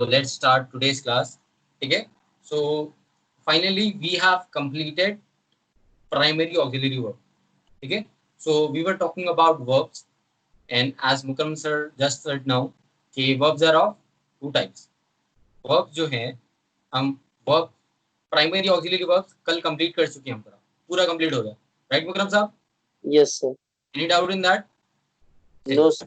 So let's start today's class. Okay. So finally we have completed primary auxiliary verb. Okay. So we were talking about verbs, and as Mukram sir just said now, कि verbs are of two types. Verbs जो हैं हम verb primary auxiliary verbs कल complete कर चुके हैं, हम पूरा कंप्लीट हो गया, right Mukarram sahab? Yes sir. Any doubt in that? No sir.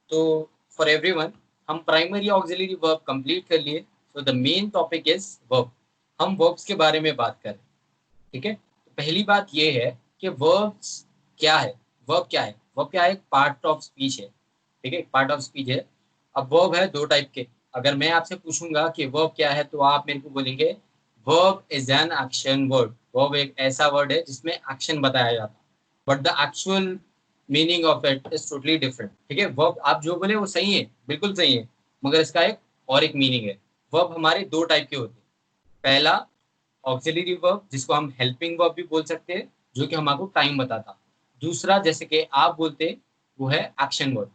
तो फॉर एवरीवन हम प्राइमरी ऑक्सिलरी वर्ब कंप्लीट कर लिए. So the main topic is verb. हम वर्ब्स के बारे में बात करें. ठीक है. तो पहली बात ये है कि वर्ब्स क्या है. वर्ब क्या है? वर्ब क्या है? पार्ट ऑफ स्पीच है. ठीक है, पार्ट ऑफ स्पीच है. अब वर्ब है दो टाइप के. अगर मैं आपसे पूछूंगा कि वर्ब क्या है तो आप मेरे को बोलेंगे verb is an action word. Verb एक ऐसा वर्ड है जिसमें एक्शन बताया जाता है, but the actual meaning of it is totally different. ठीक है, वर्ब आप जो बोले वो सही है, बिल्कुल सही है, मगर इसका एक और एक मीनिंग है. वर्ब हमारे दो टाइप के होते हैं. पहला ऑक्सिलरी वर्ब, जिसको हम हेल्पिंग वर्ब भी बोल सकते हैं, जो कि हमको टाइम बताता. दूसरा जैसे कि आप बोलते वो है एक्शन वर्ड.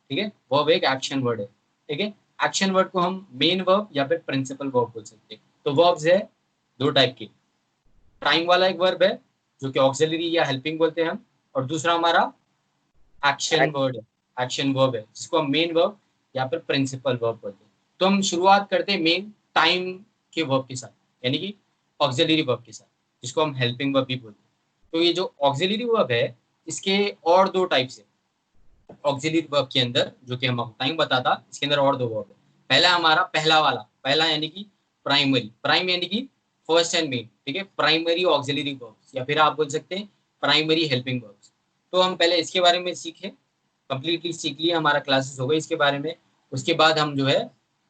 ठीक है, वर्ब एक एक्शन वर्ड है. ठीक है, एक्शन वर्ड को हम मेन वर्ब या फिर प्रिंसिपल वर्ब बोल सकते हैं. तो वर्ब्स है दो टाइप के. टाइम वाला एक वर्ब है जो कि ऑक्सिलरी या हेल्पिंग बोलते हैं हम, और दूसरा हमारा एक्शन वर्ड है, एक्शन वर्ब है, जिसको हम मेन वर्ब या फिर प्रिंसिपल वर्ब बोलते हैं. तो हम शुरुआत करते हैं मेन टाइम के वर्ब के साथ, यानी कि ऑक्सिलरी वर्ब के साथ, जिसको हम हेल्पिंग वर्ब भी बोलते हैं. तो ये जो ऑक्सिलरी वर्ब है इसके और दो टाइप्स है. ऑक्सिलरी वर्ब के अंदर जो कि हम टाइम बताता, इसके अंदर और दो वर्ब है. पहला हमारा पहला यानी कि प्राइमरी. प्राइम यानी कि फर्स्ट एंड मेन. ठीक है, प्राइमरी ऑक्सिलरी वर्ब्स, या फिर आप बोल सकते हैं प्राइमरी हेल्पिंग वर्ब्स. तो हम पहले इसके बारे में सीखे, कंप्लीटली सीख लिए, हमारा क्लासेस हो गए इसके बारे में. उसके बाद हम जो है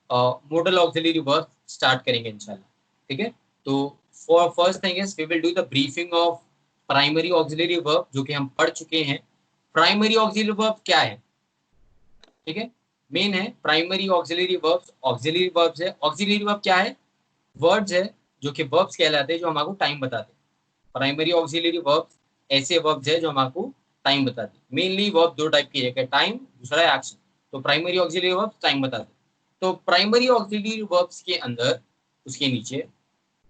मॉडल ऑक्सिलरी वर्ब स्टार्ट करेंगे इंशाल्लाह. ठीक है, तो for first thing is we will do the briefing of primary auxiliary verb, जो कि हम पढ़ चुके हैं. प्राइमरी ऑक्सिलरी वर्ब क्या है? ठीक है, मेन है primary auxiliary verbs. Auxiliary verbs है. ऑक्सिलरी वर्ब क्या है? वर्ड्स है जो कि वर्ब्स कहलाते हैं, जो हमको टाइम बताते हैं. प्राइमरी ऑक्सिलरी वर्ब्स ऐसे वर्ब्स है जो हमको टाइम बताते हैं. मेनली वर्ब दो टाइप की है, टाइम, दूसरा है एक्शन. तो प्राइमरी ऑक्सिलरी वर्ब्स टाइम बताते हैं. तो प्राइमरी ऑक्सिलरी वर्ब्स के अंदर उसके नीचे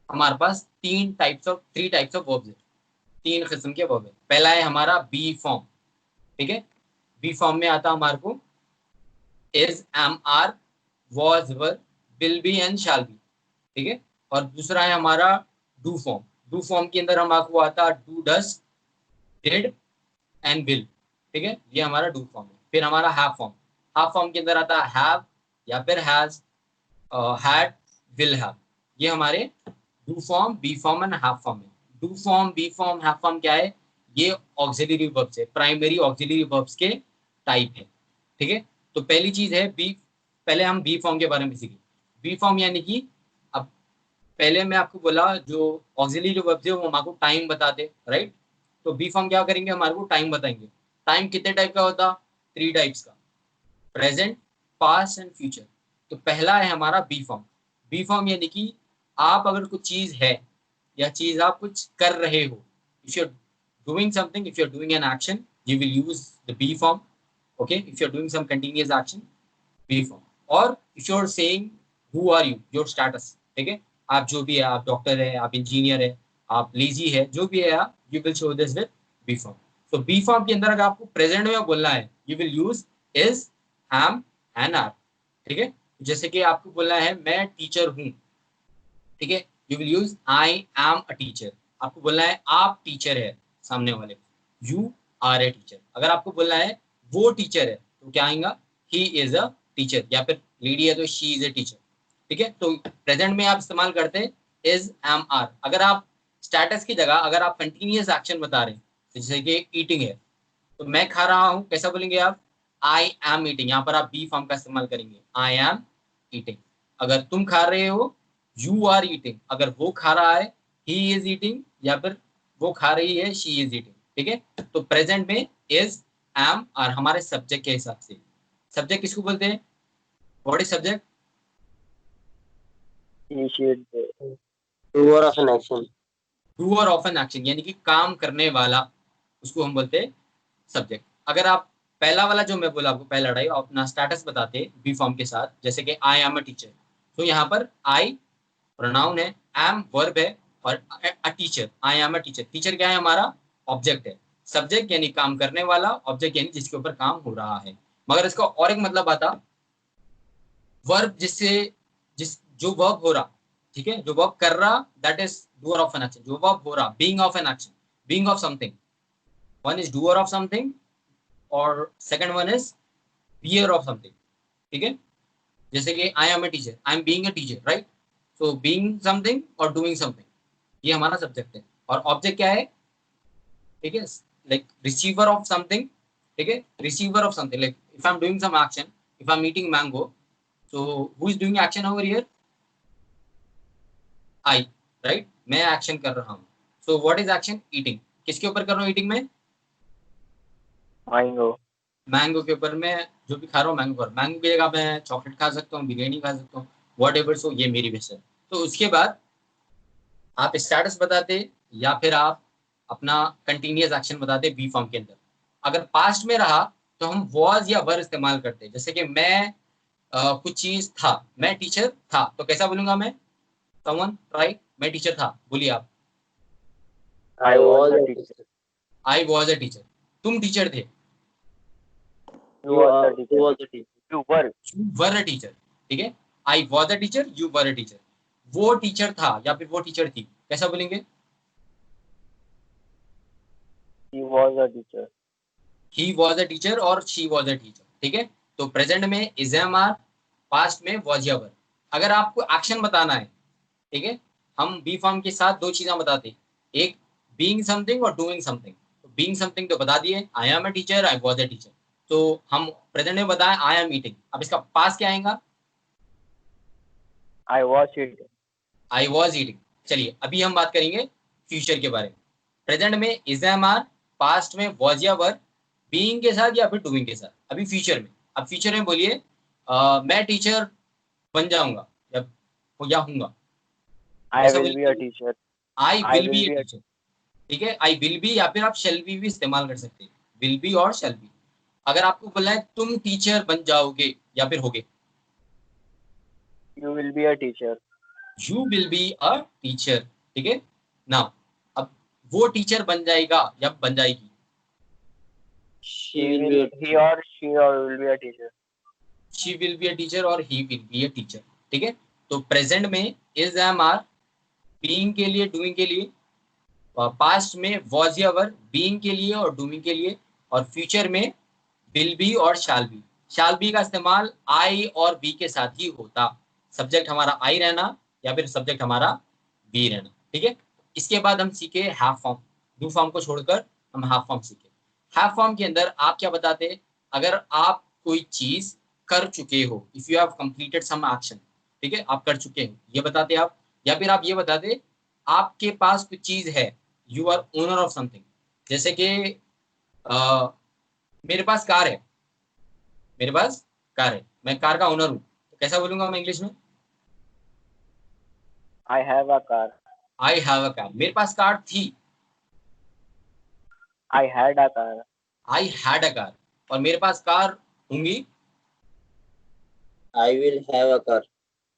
हमारे पास थ्री टाइप्स ऑफ वर्ब्स है. तीन किस्म के वर्ब है. पहला है हमारा बी फॉर्म. ठीक है, बी फॉर्म में आता हमारे को is, am, are, was, were, will be and shall be. ठीक है, और दूसरा है हमारा डू फॉर्म. डू फॉर्म के अंदर हमको आता do, does, did and will. ठीक है, ये हमारा डू फॉर्म है. फिर हमारा हैव फॉर्म. हैव फॉर्म के अंदर आता हैव या फिर हैज, हैड, विल हैव. ये हमारे do form, be form and have form है. Do form, be form, have form क्या है? ये ऑक्सिलरी वर्ब्स है, प्राइमरी ऑक्सिलरी वर्ब्स के टाइप है. ठीक है, तो पहली चीज है बी. पहले हम बी फॉर्म के बारे में सीखें. बी फॉर्म यानी कि अब पहले मैं आपको बोला जो ऑक्सिलरी वर्ब्स है वो हमको टाइम बताते, राइट? तो बी फॉर्म क्या करेंगे? हमारे को टाइम बताएंगे. टाइम कितने टाइप का होता? थ्री टाइप्स का: प्रेजेंट, पास्ट एंड फ्यूचर. तो पहला है हमारा बी फॉर्म. बी फॉर्म यानी कि आप अगर कुछ चीज है या चीज आप कुछ कर रहे हो, if you are doing something, if you are doing an action, you will use the be form. Okay, if you are doing some continuous action, be form. और if you are saying who are you, your status. ठीक है, आप जो भी है, आप doctor है, आप इंजीनियर है, आप लेजी है, जो भी है आप, you will show this with be form. तो बी फॉर्म के अंदर अगर आपको प्रेजेंट में बोलना है, you will use is, am and are. ठीक है, जैसे कि आपको बोलना है मैं टीचर हूँ. ठीक है, you will use I am a teacher. आपको बोलना है आप टीचर है सामने वाले, यू आर ए टीचर. अगर आपको बोलना है वो टीचर है तो क्या आएगा? He is a teacher. या फिर लेडी है तो शी इज ए टीचर. ठीक है, तो प्रेजेंट में आप इस्तेमाल करते हैं इज, एम, आर. अगर आप स्टेटस की जगह अगर आप कंटिन्यूअस एक्शन बता रहे हैं, जैसे कि ईटिंग है, तो मैं खा रहा हूँ, कैसा बोलेंगे आप? आई एम ईटिंग. यहाँ पर आप बी फॉर्म का इस्तेमाल करेंगे, आई एम ईटिंग. अगर तुम खा रहे हो, यू आर ईटिंग. अगर वो खा रहा है, ही इज ईटिंग, या फिर वो खा रही है, शी इज ईटिंग. ठीक है, तो प्रेजेंट में इज, एम, आर हमारे सब्जेक्ट के हिसाब से. सब्जेक्ट किसको बोलते हैं? What is subject? Doer of an action. Doer of an action यानी कि काम करने वाला, उसको हम बोलते हैं सब्जेक्ट. अगर आप पहला वाला जो मैं बोला आपको, पहला टाइप अपना स्टेटस बताते बी फॉर्म के साथ, जैसे कि आई एम अ टीचर, तो यहाँ पर आई प्रोनाउन है, एम वर्ब है, और a teacher, I am a teacher. Teacher क्या है हमारा? ऑब्जेक्ट है। सब्जेक्ट यानी काम करने वाला, ऑब्जेक्ट यानी जिसके ऊपर काम हो रहा है। मगर इसका और एक मतलब आता, वर्ब जिससे जो वर्ब हो रहा, ठीक है, जो वर्ब कर रहा, that is doer of an action. जो वर्ब हो रहा, being of an action, being of something, one is doer of something और second one is bearer of something, ठीक है। जैसे कि I am a teacher, I am being a teacher, right. So being something और doing something, ये हमारा subject है। और ऑब्जेक्ट क्या है? ठीक है, लाइक रिसीवर ऑफ समथिंग, ठीक है, receiver of something, like if I am doing some action, if I am eating mango, so who is doing action over here? I, right? मैं एक्शन कर रहा हूँ। so what is action? eating। किसके ऊपर कर रहा हूँ ईटिंग में? मैंगो। मैंगो के ऊपर मैं जो भी खा रहा हूँ मैंगो पर। मैंगो की जगह मैं चॉकलेट खा सकता हूँ, बिरयानी खा सकता हूँ, वॉट एवर, सो ये मेरी विश है। तो उसके बाद आप स्टेटस बताते या फिर आप अपना कंटिन्यूअस एक्शन बताते बी फॉर्म के अंदर। अगर पास्ट में रहा तो हम वॉज या वर इस्तेमाल करते। जैसे कि मैं कुछ चीज था, मैं टीचर था, तो कैसा बोलूंगा मैं? समवन ट्राई, मैं टीचर था, बोलिए आप। I was a teacher. I was a teacher. तुम टीचर थे। You was a teacher. You were. You were a teacher, ठीक है। I was a teacher, you were a teacher. वो टीचर था या फिर वो टीचर थी, कैसा बोलेंगे? He was a teacher. He was a teacher और शी वॉज अ टीचर, ठीक है। तो प्रेजेंट में इज एम आर, पास्ट में वॉज या वर। अगर आपको एक्शन बताना है, ठीक है, हम बी फॉर्म के साथ दो चीजें बताते, एक बीइंग समथिंग और डूइंग समथिंग। तो बीइंग समथिंग तो बता दिए, I am a teacher, I was a teacher. तो हम प्रेजेंट में बताएं आई एम ईटिंग। अब इसका पास क्या आएगा? I was eating. I was eating. चलिए अभी हम बात करेंगे फ्यूचर के बारे में। प्रेजेंट में इज एम आर, पास्ट में वॉज या वर, बीइंग के साथ या फिर डूइंग के साथ। अभी फ्यूचर में, अब फ्यूचर में बोलिए मैं टीचर बन जाऊंगा या हूंगा, आई कैसा विल बी अ बोलिए? Teacher. I I will will be A B a teacher, ठीक है। आई विल बी या फिर आप शेल बी भी इस्तेमाल कर सकते हैं, विल बी और शेल बी। अगर आपको बोला है तुम टीचर बन जाओगे या फिर होगे, you will be a teacher. You will be a teacher, ठीक है ना। अब वो टीचर बन जाएगा या बन जाएगी, She he will will be a he teacher. और शी और will be a teacher. She will be a teacher और he will be a teacher, ठीक है। तो प्रेजेंट में इज एम आर, बीइंग के लिए, डूइंग के लिए, पास्ट में वॉज या वर, बीइंग के लिए और डूइंग के लिए, और फ्यूचर में विल बी और शाल बी। शाल बी का इस्तेमाल आई और बी के साथ ही होता। सब्जेक्ट हमारा आई रहना या फिर सब्जेक्ट हमारा बी रहना, ठीक है। इसके बाद हम सीखे हाफ फॉर्म। डू फॉर्म को छोड़कर हम हाफ फॉर्म सीखे। हाफ फॉर्म के अंदर आप क्या बताते? अगर आप कोई चीज कर चुके हो, if you have completed some action, ठीक है, आप कर चुके हो, ये बताते आप। या फिर आप ये बताते आपके पास कुछ चीज है, you are owner of something. जैसे कि मेरे पास कार है, मेरे पास कार है, मैं कार का ओनर हूँ, तो कैसा बोलूंगा मैं इंग्लिश में? I have a car. I have a car. मेरे पास कार थी, I had a car. I had a car. और मेरे पास कार होंगी, I will have a car.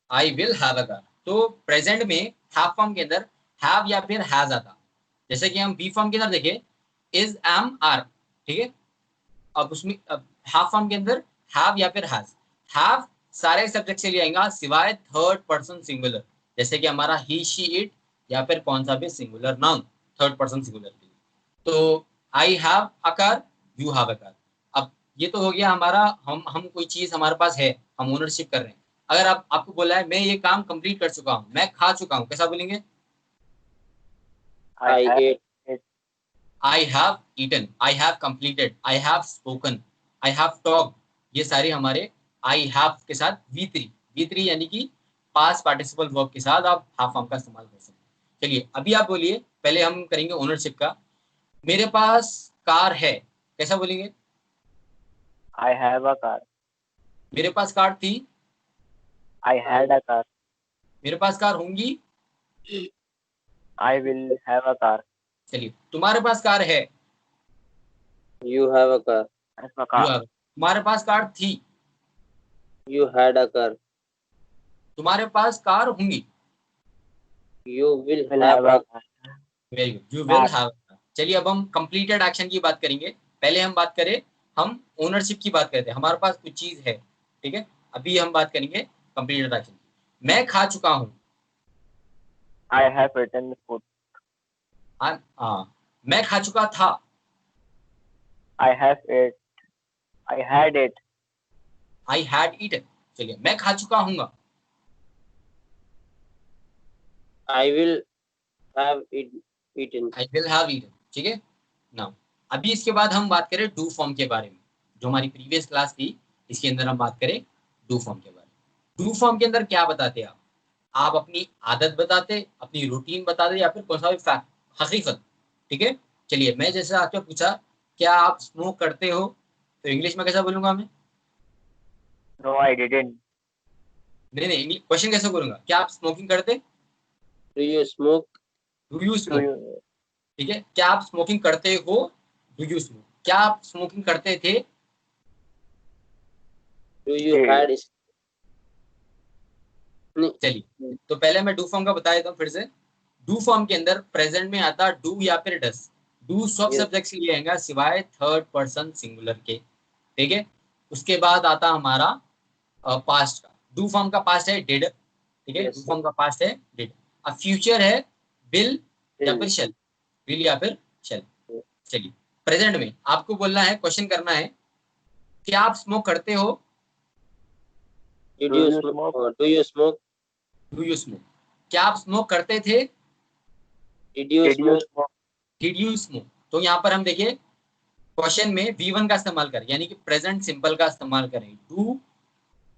I will have a car. तो प्रेजेंट में हैव फॉर्म के अंदर have या फिर हैज आता। जैसे कि हम बी फॉर्म के अंदर देखें, इज एम आर, ठीक है। अब उसमें हाफ फॉर्म के अंदर हैव या फिर हैज। हैव सारे सब्जेक्ट से ले आएगा सिवाय थर्ड पर्सन सिंगुलर, जैसे कि हमारा ही शी इट या फिर कौन सा भी singular noun third person singular के लिए। तो I have a car, you have a car. अब ये तो हो गया हमारा, हम कोई चीज हमारे पास है, हम ओनरशिप कर रहे हैं। अगर आपको बोला है मैं ये काम कंप्लीट कर चुका हूँ, मैं खा चुका हूँ, कैसा बोलेंगे? I I have ate. It. I have eaten, I have completed, I have spoken, I have talk. ये सारे हमारे आई हैव के साथ V3 यानी कि पास्ट पार्टिसिपल वर्ब के साथ आप हाफ फॉर्म का इस्तेमाल कर सकते हैं। चलिए अभी आप बोलिए, पहले हम करेंगे ओनरशिप का। मेरे पास कार है, कैसा बोलेंगे? I have a car. मेरे पास कार थी, आई हैड अ कार। मेरे पास कार होंगी। आई विल हैव अ कार। चलिए तुम्हारे पास कार है, You have a car. तुम्हारे पास कार थी, You had a car. तुम्हारे पास कार होंगी। You will will have have a a car. Very good, you will car. Have. चलिए अब हम कंप्लीटेड एक्शन की बात करेंगे। पहले हम बात करें, हम ओनरशिप की बात करते हैं, हमारे पास कुछ चीज है, ठीक है। अभी हम बात करेंगे कंप्लीटेड एक्शन की। मैं खा चुका हूँ। I have eaten food. मैं खा चुका था। I have ate. I had it. I had eaten. चलिए मैं खा चुका हूँगा। I will have eaten. I will have eaten, ठीक है ना। अभी इसके बाद हम बात करें डू फॉर्म के बारे में, जो हमारी प्रीवियस क्लास थी, इसके अंदर हम बात करें डू फॉर्म के बारे में। डू फॉर्म के अंदर क्या बताते हैं आप अपनी आदत बताते, अपनी रूटीन बताते, या फिर कौन सा भी फैक्ट, हकीकत, ठीक है। चलिए मैं जैसे आपसे पूछा क्या आप स्मोक करते हो, तो इंग्लिश में कैसा बोलूंगा मैं? No, I didn't. नहीं, क्वेश्चन कैसे बोलूंगा, क्या आप स्मोकिंग करते? Do you smoke? Do you Do smoke? you? ठीक है, क्या आप स्मोकिंग करते हो? Do you smoke? क्या आप स्मोकिंग करते थे? Do you Did. had? चलिए तो पहले मैं डू फॉर्म का बता देता हूँ फिर से। डू फॉर्म के अंदर प्रेजेंट में आता डू या फिर डस। डू सब Yes. सब्जेक्ट के लिए आएगा सिवाय थर्ड पर्सन सिंगुलर के, ठीक है। उसके बाद आता हमारा पास्ट का। डू फॉर्म का पास्ट है डिड, ठीक है। Yes. डू फॉर्म का पास्ट है डिड। अब फ्यूचर है विल या फिर शेल, विल या फिर शेल। चलिए प्रेजेंट में आपको बोलना है, क्वेश्चन करना है, क्या आप स्मोक करते हो? Did Do you you smoke? smoke? Do you smoke? Do you smoke? क्या आप स्मोक करते थे? Did you Did you smoke? smoke? Did you smoke? तो यहाँ पर हम देखिए क्वेश्चन में V1 का इस्तेमाल करें, यानी कि प्रेजेंट सिंपल का इस्तेमाल करें। डू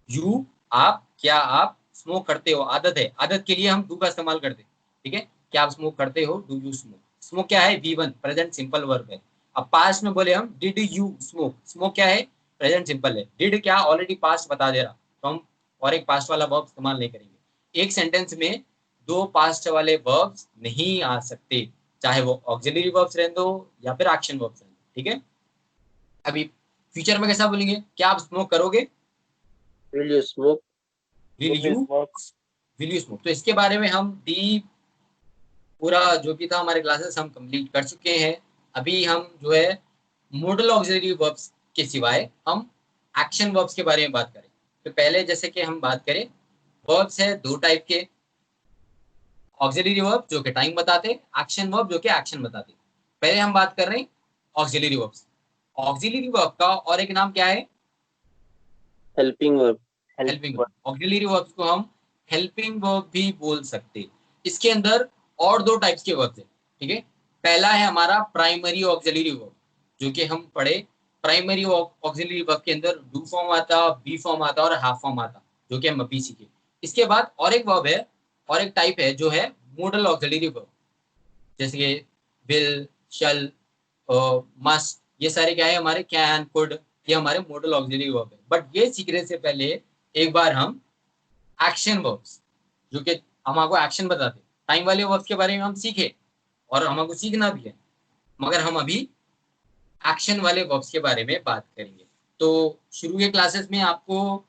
यू, आप, क्या आप स्मोक करते हो, आदत है, आदत के लिए हम डू का इस्तेमाल करते हैं, ठीक है। क्या आप स्मोक करते हो? Do you smoke? स्मोक क्या है? V1 प्रेजेंट सिंपल वर्ब है। अब पास्ट में बोले हम डिड यू स्मोक, स्मोक क्या है? प्रेजेंट सिंपल है। डिड क्या ऑलरेडी पास्ट बता दे रहा, तो हम और एक पास्ट वाला वर्ब इस्तेमाल नहीं करेंगे। एक सेंटेंस में दो पास्ट वाले वर्ब्स नहीं आ सकते, चाहे वो ऑक्सिलरी वर्ब्स रहने दो या फिर एक्शन वर्ब्स रहने दो, ठीक है। अभी फ्यूचर में कैसा बोलेंगे, क्या आप स्मोक करोगे? Will you smoke? Will Will you you, smoke? Will you smoke? तो इसके बारे में हम डीप पूरा जो भी था हमारे क्लासेस हम कंप्लीट कर चुके हैं। अभी हम जो है मॉडल ऑक्सिलरी वर्ब्स के सिवाय हम एक्शन वर्ब्स के बारे में बात करें। तो पहले जैसे कि हम बात करें, वर्ब्स है दो टाइप के, ऑक्सिलरी वर्ब जो कि टाइम बताते, एक्शन वर्ब जो कि एक्शन बताते। पहले हम बात कर रहे हैं ऑक्सिलरी वर्ब्स। ऑक्सिलरी वर्ब का और एक नाम क्या है? Helping verb. Helping Help. Verb. Auxiliary verbs को हम हेल्पिंग वर्ब भी बोल सकते। इसके अंदर और दो टाइप्स के वर्ब्स है, ठीक है। पहला है हमारा प्राइमरी ऑक्सिलरी वर्ब, जो कि हम पढ़े। प्राइमरी ऑक्सिलरी वर्ब के अंदर डू फॉर्म आता, बी फॉर्म आता और हाफ फॉर्म आता, जो कि हम अभी सीखे। इसके बाद और एक वर्ब है, और एक टाइप है जो है मॉडल ऑक्सिलरी वर्ब, जैसे कि विल, शल, मस्ट, ये सारे क्या है हमारे, कैन, कुड, ये हमारे मॉडल ऑक्सिलरी वर्ब है। बट ये सीखने से पहले एक बार हम एक्शन वर्ब्स, जो कि हमको एक्शन बताते, टाइम वाले वर्ब्स के बारे में हम सीखे और हमको सीखना भी है, मगर हम अभी एक्शन वाले वर्ब्स के बारे में बात करेंगे। तो शुरू के क्लासेस में आपको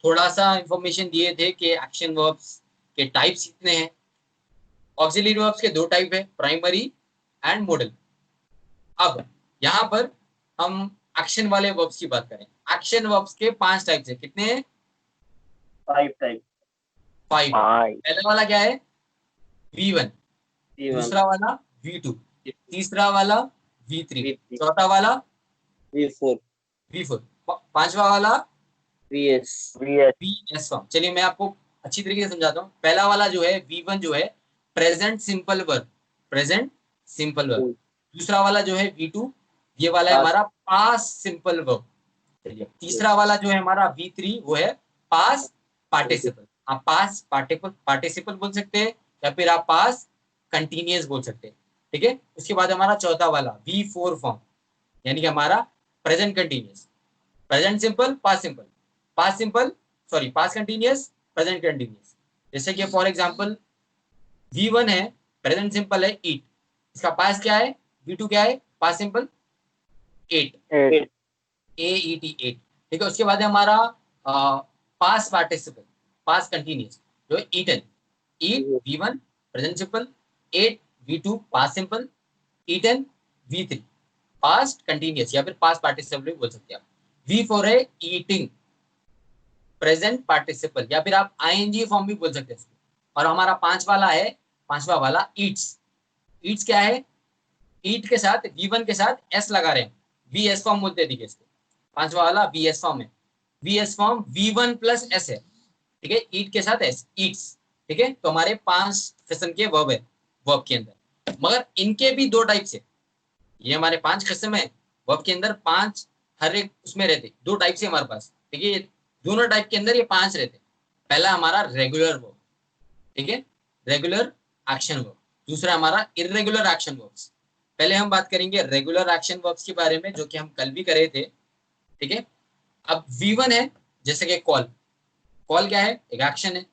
थोड़ा सा इंफॉर्मेशन दिए थे कि एक्शन वर्ब्स के टाइप्स कितने हैं। ऑक्सिलरी वर्ब्स के दो टाइप है, प्राइमरी एंड मॉडल। अब यहाँ पर हम एक्शन वाले वर्ब्स की बात करें। एक्शन वर्ब्स के 5 टाइप्स है, कितने हैं? 5 type. 5। Five. पहला वाला क्या है? V1, V1. दूसरा वाला V2, तीसरा वाला V3, V3. चौथा वाला V4. V4, पांचवा वाला VS. VS. VS form. चलिए मैं आपको अच्छी तरीके से समझाता हूँ। पहला वाला जो है V1 जो है present simple verb, present simple verb. दूसरा वाला जो है V2, ये वाला है हमारा पास्ट सिंपल वर्ब। चलिए तीसरा वाला जो है हमारा V3 वो है पास्ट पार्टिसिपल। आप पास्ट पार्टिसिपल बोल सकते हैं या फिर आप पास्ट कंटिन्यूअस बोल सकते हैं, ठीक है। उसके बाद हमारा चौथा वाला V4 फॉर्म, यानी कि हमारा present continuous, present simple, past simple, sorry past continuous, present continuous. जैसे कि फॉर एग्जांपल V1 है, प्रेजेंट सिंपल है ईट, इसका पास्ट क्या है? V2 क्या है? Past simple ate, Eight. AET 8, ठीक है। उसके बाद है हमारा पास्ट पार्टिसिपल, पास्ट कंटिन्यूअस, जो eaten, eat V1 present simple, ate V2 past simple, eaten V3 past continuous या फिर पास्ट पार्टिसिपल भी बोल सकते हैं आप। V4 है ईटिंग प्रेजेंट पार्टिसिपल या फिर आप आईएनजी फॉर्म भी बोल सकते हैं। और हमारा पांचवा वाला ईट्स। ईट्स क्या है? ईट के साथ V1 के साथ S लगा रहे हैं, VS फॉर्म बोलते हैं। देखिए इसको, पांचवा वाला VS फॉर्म है, VS form V1 plus S है, ठीक है, ईट के साथ S, ईट्स, ठीक है। तो हमारे 5 किस्म के वर्ब है वर्ब के अंदर, मगर इनके भी 2 टाइप्स है। ये हमारे 5 किस्म है वर्ब के अंदर, 5 हर एक उसमें रहते, 2 टाइप से हमारे पास, ठीक है। दोनों टाइप के अंदर ये 5 रहते। पहला हमारा रेगुलर वर्ब, ठीक है, रेगुलर एक्शन वर्ब। दूसरा हमारा इरेगुलर एक्शन वर्ब्स। पहले हम बात करेंगे रेगुलर एक्शन वर्ब्स के बारे में, जो कि हम कल भी करे थे, ठीक है। अब V1 है, जैसे कि कॉल। कॉल क्या है? एक एक्शन है।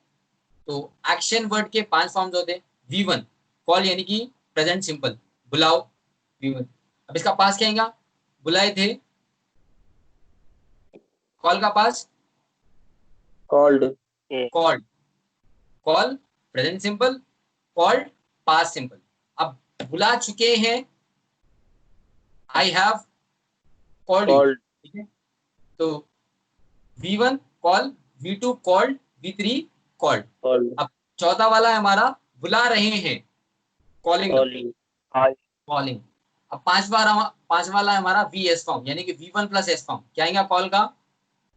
तो एक्शन वर्ड के 5 फॉर्म्स होते हैं। V1 कॉल यानी कि प्रेजेंट सिंपल, बुलाओ, V1। अब इसका पास क्या आएगा? बुलाए थे। कॉल का पास called, called, call present simple, called past simple. अब बुला चुके हैं, I have called you, called, ठीक है। तो V1 call, V2 called, V3 called. called, अब चौथा वाला है हमारा बुला रहे हैं, कॉलिंग, calling, कॉलिंग। अब पांच वाला है हमारा VS फॉर्म यानी कि V1 प्लस S फॉर्म। क्या आएगा? कॉल का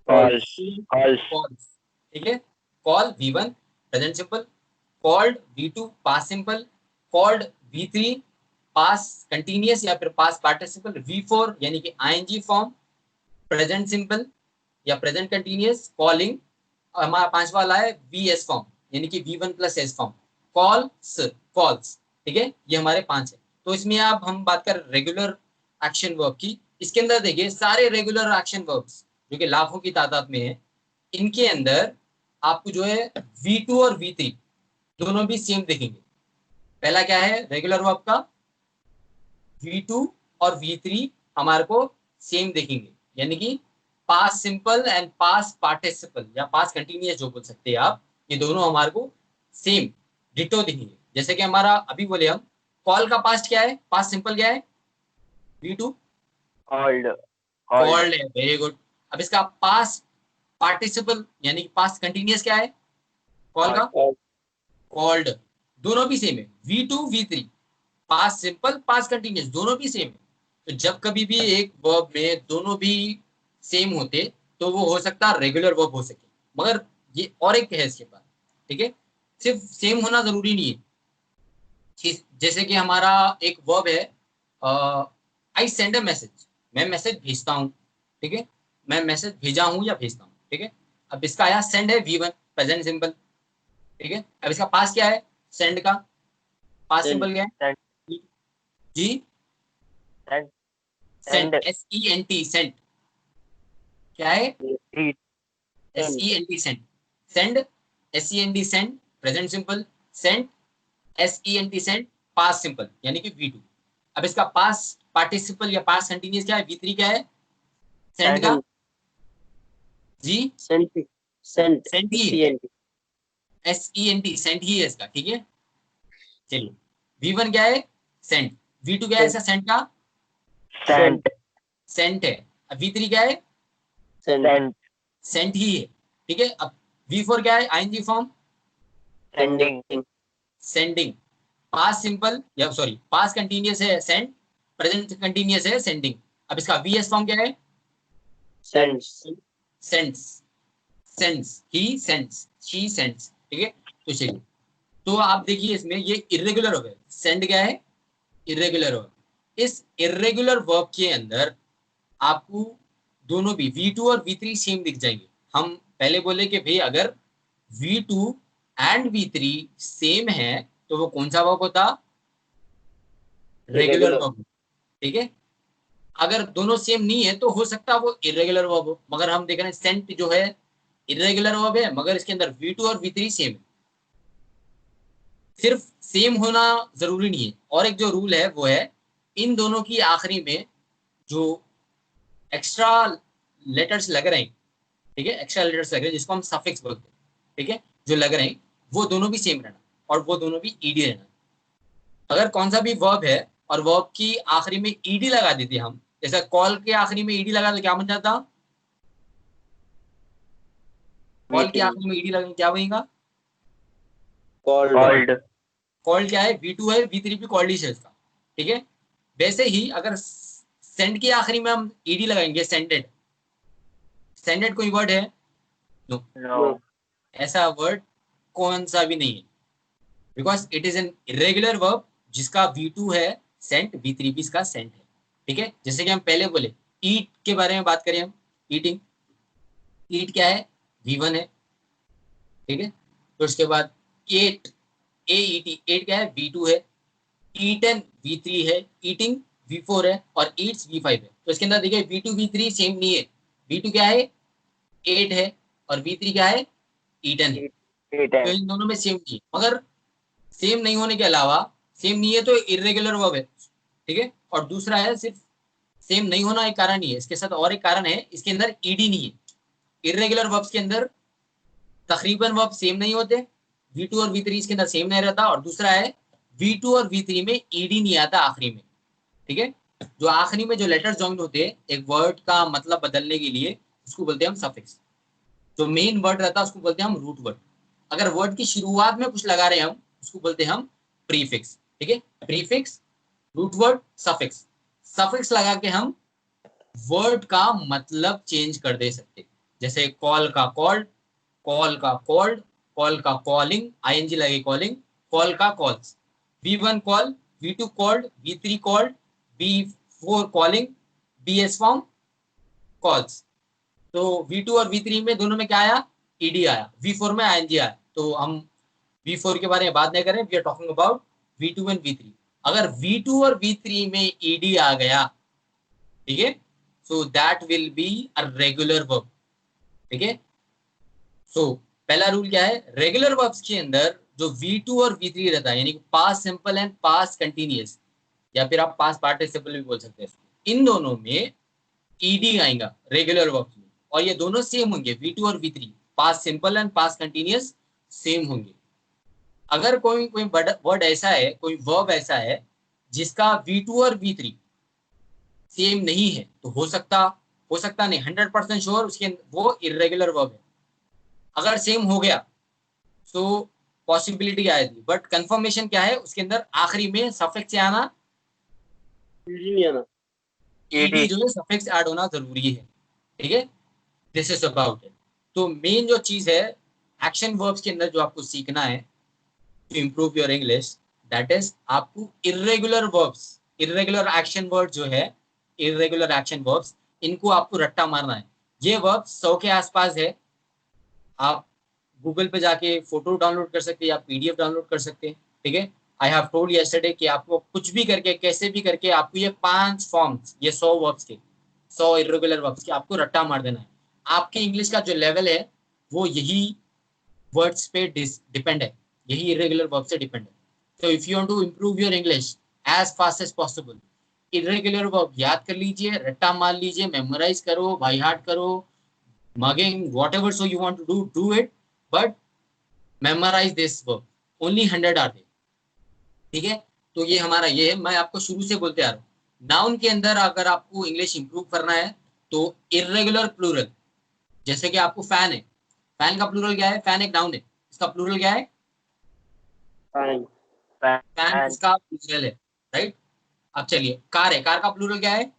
calls, कॉल्स, ठीक है। Call V1 present simple, called V2 past simple, called V3 past continuous या फिर पास्ट पार्टिसिपल, V4 यानी कि आईएनजी फॉर्म, प्रेजेंट सिंपल या प्रेजेंट कंटिन्यूअस, कॉलिंग। हमारा 5 वाला है VS फॉर्म यानी कि V1 plus S form, calls, ठीक है। ये हमारे 5 है। तो इसमें अब हम बात कर रेगुलर एक्शन वर्ब की। इसके अंदर देखिए सारे रेगुलर एक्शन वर्ब्स जो कि लाखों की तादाद में है, इनके अंदर आपको जो है V2 और V3 दोनों भी सेम देखेंगे। पहला क्या है रेगुलर वर्ब का? V2 और V3 हमारे को सेम देखेंगे, यानी कि past simple and past participle या पास्ट कंटिन्यूअस जो बोल सकते हैं आप, ये दोनों हमारे को सेम डिटो दिखेंगे। जैसे कि हमारा अभी बोले हम, कॉल का पास्ट क्या है? पास्ट सिंपल क्या है? V2 called, कॉल्ड है, वेरी गुड। अब इसका पास्ट पार्टिसिपल यानी कि पास्ट कंटिन्यूअस क्या है? कॉल का called, कॉल्ड। दोनों भी सेम है, V2 V3 past simple past continuous दोनों भी सेम है। तो जब कभी भी एक वर्ब में दोनों भी सेम होते तो वो हो सकता है रेगुलर वर्ब हो सके। मगर ये और एक है इसके पास, ठीक है, सिर्फ सेम होना जरूरी नहीं है। जैसे कि हमारा एक वर्ब है, आई सेंड अ मैसेज, मैं मैसेज भेजता हूँ, ठीक है, मैं मैसेज भेजा हूँ या भेजता हूँ, ठीक है। अब इसका आया सेंड है V1 प्रेजेंट सिंपल, ठीक है। अब इसका पास क्या है? सेंड का पास send, सिंपल क्या है? send, जी, send, sent, send, SENT sent क्या है? read, send, SENT sent, send, SENT sent present simple, sent, SENT sent past simple यानी कि V2। अब इसका पास्ट पार्टिसिपल या पास्ट कंटिन्यूअस क्या है? V3 क्या है? सेंड का send, जी, sent, sent, सेंट ही है, sent, SENT सेंट ही है इसका, ठीक है। चलिए, V1 क्या है? सेंट, V2 क्या है इसका? सेंट का sent, सेंट है। अब V3 क्या है? sent, sent, सेंट ही है, ठीक है। अब V4 क्या है? ING form, sending, sending. Past simple या सॉरी पास्ट कंटिन्यूअस है सेंड, प्रेजेंट कंटिन्यूअस है सेंडिंग। अब इसका VS फॉर्म क्या है? sends, sends, sends, he sends, she sends, ठीक है। तो चलिए, तो आप देखिए इसमें ये इरेगुलर वर्ब है। सेंड क्या है? Irregular verb. इस इरेगुलर वर्ब के अंदर आपको दोनों भी V2 और V3 सेम दिख जाएंगे। हम पहले बोले कि भाई अगर V2 एंड V3 सेम है तो वो कौन सा वर्ब होता? रेगुलर irregular, वर्ब, ठीक है। अगर दोनों सेम नहीं है तो हो सकता है वो इरेगुलर वर्ब हो। मगर हम देख रहे हैं सेंट जो है इरेगुलर वर्ब है, मगर इसके अंदर V2 और V3 सेम है। सिर्फ सेम होना जरूरी नहीं है, और एक जो रूल है वो है इन दोनों की आखिरी में जो एक्स्ट्रा लेटर्स लग रहे हैं, ठीक है, एक्स्ट्रा लेटर्स लग रहे हैं जिसको हम सफिक्स बोलते हैं, ठीक है, जो लग रहे हैं वो दोनों भी सेम रहना और वो दोनों भी ईडी रहना। अगर कौन सा भी वर्ब है और वर्ब की आखिरी में ईडी लगा देते हम, जैसे कॉल के आखिरी में ईडी लगा तो क्या बन जाता? कॉल के Meeting. आखिरी में ईडी लगा क्या बनेगा? Called. Called. कॉल्ड क्या है? V2 है, V3 भी कॉल्ड ही है इसका, ठीक है। वैसे ही अगर सेंड के आखिरी में हम ईडी लगाएंगे, सेंडेड, सेंडेड कोई वर्ड है? No, No. ऐसा वर्ड कौन सा भी नहीं है, because it is an irregular verb जिसका V2 है सेंट, V3 भी इसका सेंट है, ठीक है। जैसे कि हम पहले बोले ईट के बारे में बात करें हम, ईटिंग, ईट क्या है? V1 है, ठीक है। तो उसके बाद एट, AET, एट क्या है? V2 है। ईटन V3 है, ईटिंग V4 है और ईट्स V5 है। तो इसके अंदर देखिए V2 V3 सेम नहीं है। V2 क्या है? 8 है और V3 क्या है? ईटन है। तो Eaten. इन दोनों में सेम नहीं है, मगर सेम नहीं होने के अलावा, सेम नहीं है तो इरेगुलर वर्ब है, ठीक है। और दूसरा है सिर्फ सेम नहीं होना एक कारण ही है, इसके साथ और एक कारण है, इसके अंदर ईडी नहीं है। इरेगुलर वर्ब्स के अंदर तकरीबन वर्ब सेम नहीं होते, V2 और V3 इसके अंदर सेम नहीं रहता। और दूसरा है V2 और V3 में ईडी नहीं आता आखिरी में, ठीक है। जो आखिरी में जो लेटर जॉइन होते हैं एक वर्ड का मतलब बदलने के लिए, उसको बोलते हैं हम सफिक्स। जो मेन वर्ड रहता है उसको बोलते हैं हम रूट वर्ड। अगर वर्ड की शुरुआत में कुछ लगा रहे हैं हम, उसको बोलते हैं हम प्रीफिक्स, ठीक है। Prefix, root word, suffix. Suffix लगा के हम वर्ड का मतलब चेंज कर दे सकते, जैसे कॉल का कॉल्ड, कॉल का कॉल्ड, कॉल का कॉलिंग, आईएनजी लगे कॉलिंग, कॉल का calls. V1 call, V2 called, V3 called, V4 calling, BS form calls. तो V2 और V3 में दोनों में क्या आया? ईडी आया। V4 में आईएनजी आया। तो हम V4 के बारे में बात नहीं करें, we are talking about V2 and V3। अगर V2 और V3 में ईडी आ गया, ठीक है, so that will be a regular verb, ठीक है। सो पहला रूल क्या है? रेगुलर वर्ब्स के अंदर जो V2 और V3 रहता है, यानी कि past simple and past continuous, या फिर आप पास्ट पार्टिसिपल भी बोल सकते हैं, इन दोनों में ईडी आएगा रेगुलर वर्ब्स में, और ये दोनों सेम होंगे, V2 और V3, past simple and past continuous same होंगे। अगर कोई कोई वर्ड ऐसा है, कोई वर्ब ऐसा है जिसका V2 और V3 सेम नहीं है, तो हो सकता नहीं, 100% श्योर उसके वो इरेगुलर वर्ब है। अगर सेम हो गया तो पॉसिबिलिटी आएगी, बट कंफर्मेशन क्या है? उसके अंदर आखिरी में सफिक्स से आना, ईडी नहीं आना। ईडी जो है सफिक्स ऐड होना जरूरी है, ठीक है। This is about it. तो मेन जो चीज है एक्शन वर्ब्स के अंदर जो आपको सीखना है to improve your English, that is आपको irregular verbs, irregular action word जो है, इरेगुलर एक्शन वर्ब्स, इनको आपको रट्टा मारना है। ये वर्ब 100 के आसपास है। आप गूगल पे जाके फोटो डाउनलोड कर सकते हैं या PDF डाउनलोड कर सकते हैं, ठीक है। आई हैव टोल्ड यस्टरडे कि आपको कुछ भी करके, कैसे भी करके, आपको ये 5 फॉर्म्स, ये 100 वर्ब्स के, 100 इरेगुलर वर्ब्स के आपको रट्टा मार देना है। आपके इंग्लिश का जो लेवल है वो यही वर्ड्स पे डिपेंड है, यही इरेगुलर वर्ब से डिपेंड है। तो if you want to improve your English as fast as possible, irregular verb याद कर लीजिए, रट्टा मार लीजिए, मेमोराइज करो, बाय हार्ट करो, mugging, whatever so you want to do it, but memorize this verb, only 100 are there, ठीक है। तो ये हमारा ये है, मैं आपको शुरू से बोलते आ रहा हूँ। नाउन के अंदर अगर आपको इंग्लिश इंप्रूव करना है तो इरेगुलर प्लूरल, जैसे कि आपको फैन है, फैन का प्लूरल क्या है? फैन एक नाउन है, इसका प्लूरल क्या है? Fan. फैन इसका प्लूरल है, राइट। अब चलिए कार है, कार का प्लूरल क्या है?